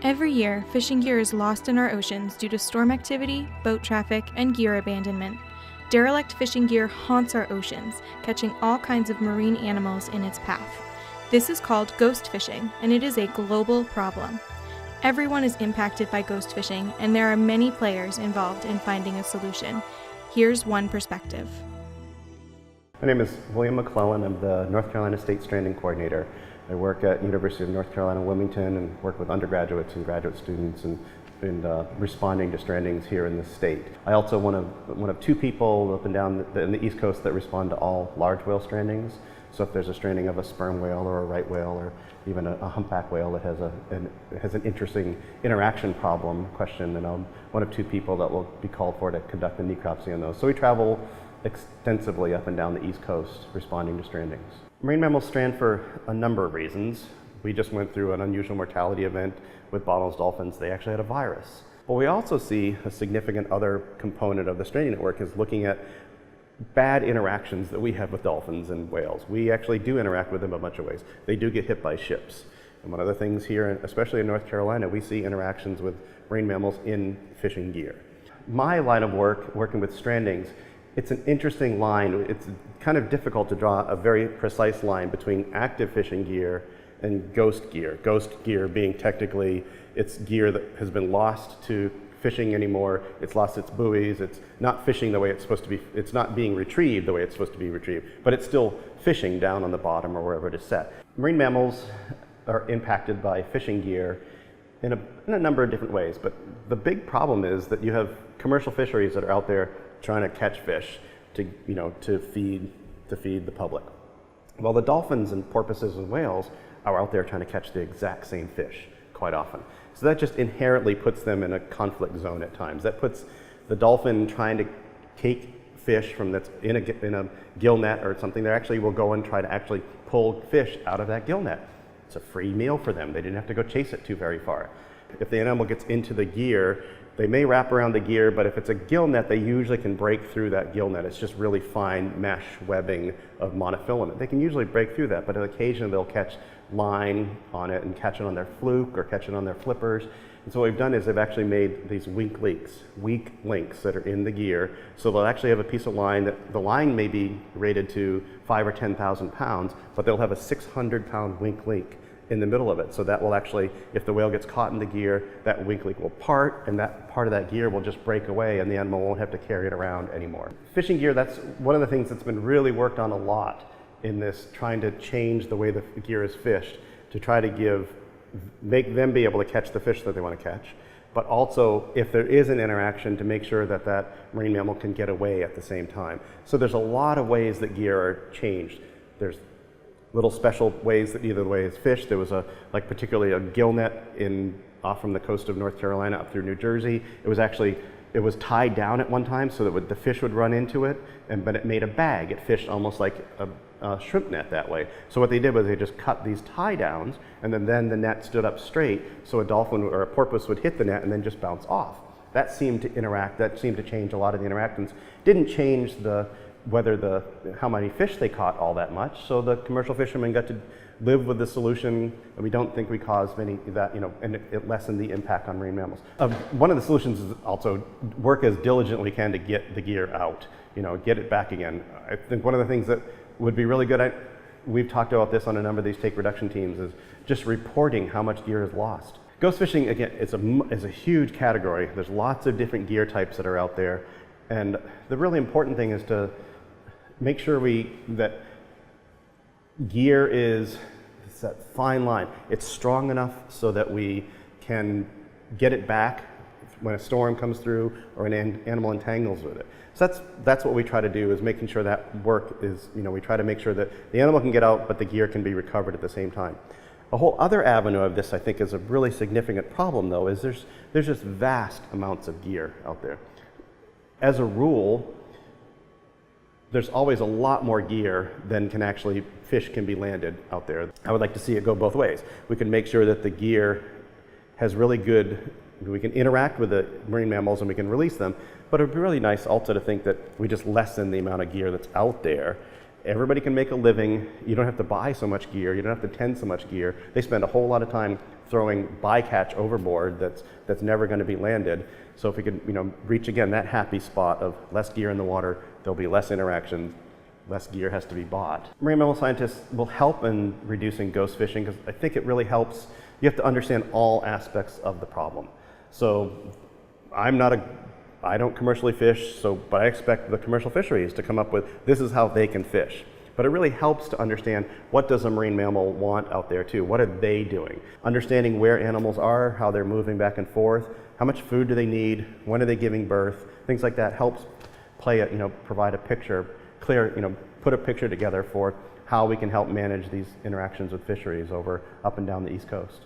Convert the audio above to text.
Every year, fishing gear is lost in our oceans due to storm activity, boat traffic, and gear abandonment. Derelict fishing gear haunts our oceans, catching all kinds of marine animals in its path. This is called ghost fishing, and it is a global problem. Everyone is impacted by ghost fishing, and there are many players involved in finding a solution. Here's one perspective. My name is William McLellan. I'm the North Carolina State Stranding Coordinator. I work at University of North Carolina, Wilmington, and work with undergraduates and graduate students in responding to strandings here in the state. I also one of two people up and down in the East Coast that respond to all large whale strandings. So if there's a stranding of a sperm whale or a right whale or even a humpback whale that has an interesting interaction question, then I'm one of two people that will be called for to conduct the necropsy on those. So we travel extensively up and down the East Coast responding to strandings. Marine mammals strand for a number of reasons. We just went through an unusual mortality event with bottlenose dolphins. They actually had a virus. But we also see a significant other component of the stranding network is looking at bad interactions that we have with dolphins and whales. We actually do interact with them a bunch of ways. They do get hit by ships. And one of the things here, especially in North Carolina, we see interactions with marine mammals in fishing gear. My line of work, working with strandings, it's an interesting line. It's kind of difficult to draw a very precise line between active fishing gear and ghost gear. Ghost gear being technically it's gear that has been lost to fishing anymore. It's lost its buoys. It's not fishing the way it's supposed to be. It's not being retrieved the way it's supposed to be retrieved, but it's still fishing down on the bottom or wherever it is set. Marine mammals are impacted by fishing gear in a number of different ways, but the big problem is that you have commercial fisheries that are out there trying to catch fish to feed the public. Well, the dolphins and porpoises and whales are out there trying to catch the exact same fish quite often. So that just inherently puts them in a conflict zone at times. That puts the dolphin trying to take fish from that's in a gill net or something. They actually will go and try to actually pull fish out of that gill net. It's a free meal for them. They didn't have to go chase it too very far. If the animal gets into the gear, they may wrap around the gear, but if it's a gill net, they usually can break through that gill net. It's just really fine mesh webbing of monofilament. They can usually break through that, but occasionally they'll catch line on it and catch it on their fluke or catch it on their flippers. And so what we've done is they've actually made these weak links that are in the gear. So they'll actually have a piece of line that the line may be rated to 5,000 or 10,000 pounds, but they'll have a 600-pound weak link in the middle of it. So that will actually, if the whale gets caught in the gear, that weak link will part and that part of that gear will just break away and the animal won't have to carry it around anymore. Fishing gear, that's one of the things that's been really worked on a lot in this, trying to change the way the gear is fished to try to make them be able to catch the fish that they want to catch, but also if there is an interaction to make sure that that marine mammal can get away at the same time. So there's a lot of ways that gear are changed. There's little special ways that either way is fished. There was particularly a gill net off from the coast of North Carolina up through New Jersey. It was tied down at one time so that the fish would run into it, but it made a bag. It fished almost like a shrimp net that way. So what they did was they just cut these tie downs, and then the net stood up straight, so a dolphin or a porpoise would hit the net and then just bounce off. That seemed to change a lot of the interactions. Didn't change how many fish they caught all that much. So the commercial fishermen got to live with the solution, and we don't think we caused many and it lessened the impact on marine mammals. One of the solutions is also work as diligently can to get the gear out, get it back again. I think one of the things that would be really good, we've talked about this on a number of these take reduction teams, is just reporting how much gear is lost. Ghost fishing, again, is a huge category. There's lots of different gear types that are out there, and the really important thing is to make sure that gear is that fine line. It's strong enough so that we can get it back when a storm comes through or an animal entangles with it. So that's what we try to do, is making sure that work is, we try to make sure that the animal can get out, but the gear can be recovered at the same time. A whole other avenue of this, I think, is a really significant problem, though, is there's just vast amounts of gear out there. As a rule, there's always a lot more gear than fish can be landed out there. I would like to see it go both ways. We can make sure that the gear has really good, we can interact with the marine mammals and we can release them, but it would be really nice also to think that we just lessen the amount of gear that's out there everybody can make a living. You don't have to buy so much gear. You don't have to tend so much gear. They spend a whole lot of time throwing bycatch overboard that's never going to be landed. So if we could, reach again that happy spot of less gear in the water, there'll be less interaction, less gear has to be bought. Marine mammal scientists will help in reducing ghost fishing because I think it really helps. You have to understand all aspects of the problem. So I don't commercially fish, but I expect the commercial fisheries to come up with, this is how they can fish. But it really helps to understand, what does a marine mammal want out there too? What are they doing? Understanding where animals are, how they're moving back and forth, how much food do they need, when are they giving birth, things like that helps provide a picture, put a picture together for how we can help manage these interactions with fisheries up and down the East Coast.